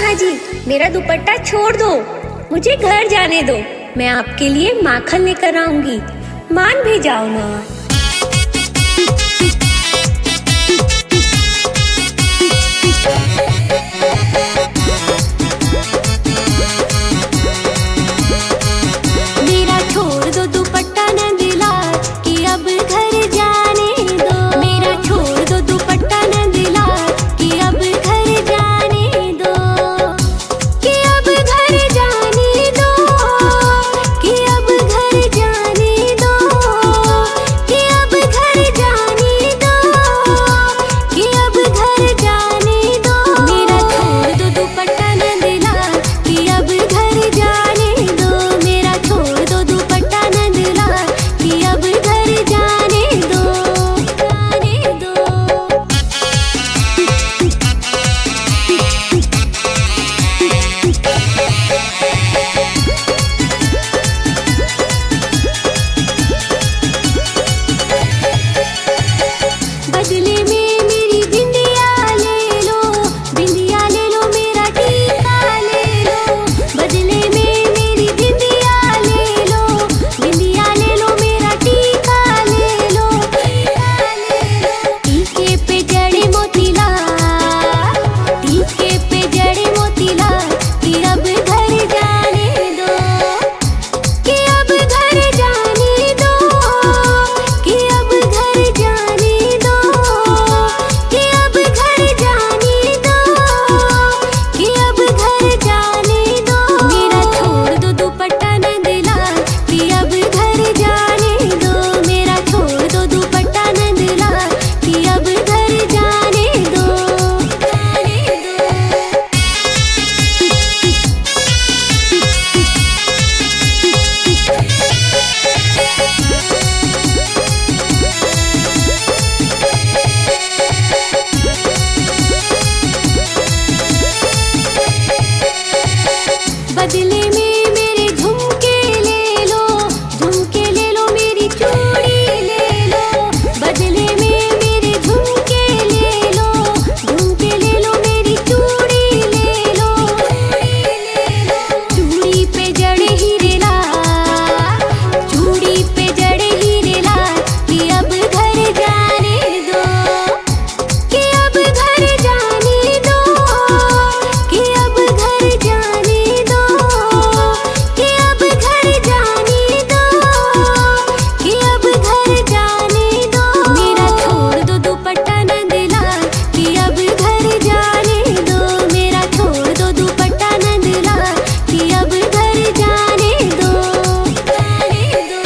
महाजी, मेरा दुपट्टा छोड़ दो, मुझे घर जाने दो। मैं आपके लिए माखन लेकर आऊंगी, मान भी जाओ ना। मेरा छोड़ दो दुपट्टा नंदलाल कि अब घर जाने दो। मेरा छोड़ दो दुपट्टा नंदलाल कि अब घर जाने दो। कि अब घर जाने दो, कि अब घर जाने दो, कि अब घर जाने दो, कि अब घर जाने दो। मेरा छोड़ दो दुपट्टा नंदलाल कि अब घर जाने दो। मेरा छोड़ दो दुपट्टा नंदलाल कि अब घर जाने दो, जाने दो। बदले में मेरी बिंदिया ले लो, बिंदिया ले लो, मेरा टीका ले लो। बदले में मेरी बिंदिया ले लो, बिंदिया ले लो, मेरा टीका ले लो, टीका ले लो। टीके पे जड़े मोतीलाल, टीके पे जड़े मोतीलाल कि अब घर जाने दो। कि अब घर जाने दो, कि अब घर जाने दो, कि अब घर जाने दो, कि अब घर जाने दो। मेरा छोड़ दो दुपट्टा नंदलाल कि अब घर जाने दो। मेरा छोड़ दो दुपट्टा नंदलाल कि अब घर जाने दो, जाने दो। बदले में मेरे झुमके ले लो, झुमके ले लो, मेरी चूड़ी ले लो। बदले में मेरे झुमके ले लो, झुमके ले लो, मेरी चूड़ी ले लो, चूड़ी ले लो। चूड़ी पे जड़े हीरे लाल, चूड़ी पे जड़े हीरे लाल कि अब घर जाने दो। कि अब घर जाने दो, कि अब घर जाने दो, कि अब घर जाने दो, कि अब घर जाने दो। मेरा छोड़ दो दुपट्टा नंदलाल कि अब घर जाने दो। मेरा छोड़ दो दुपट्टा नंदलाल कि अब घर जाने दो, जाने दो।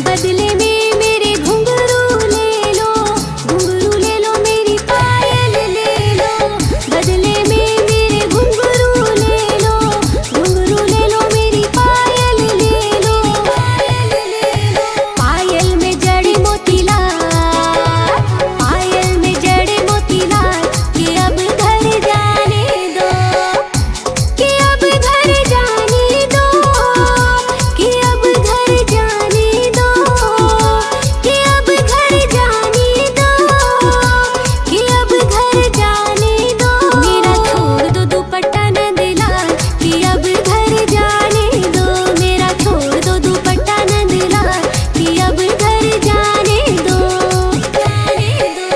बदले में मेरे घुंघरू ले लो, घुंघरू ले लो, मेरी पायल ले लो। बदले में मेरे घुंघरू ले लो, घुंघरू ले लो, मेरी पायल ले लो, पायल ले लो। पायल में जड़े मोतीलाल, पायल में जड़े मोतीलाल कि अब घर जाने दो। कि अब घर जाने दो, कि अब घर जाने दो, कि अब घर जाने दो, कि अब घर जाने दो। मेरा छोड़ दो दुपट्टा नंदलाल कि अब घर जाने दो। मेरा छोड़ दो दुपट्टा नंदलाल कि अब घर जाने दो, जाने दो।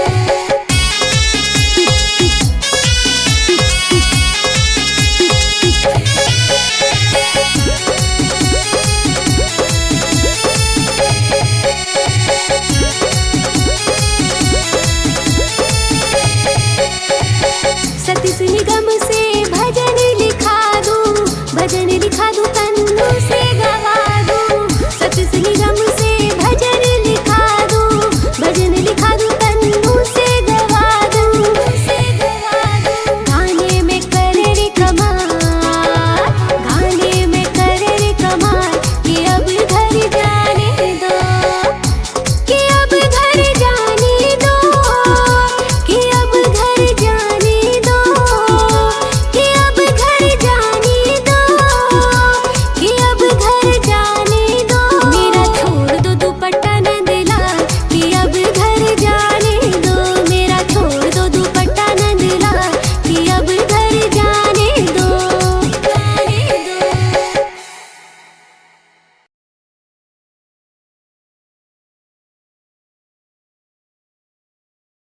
सतीश निगम से भजन लिखा दूं, भजन लिखा दूं।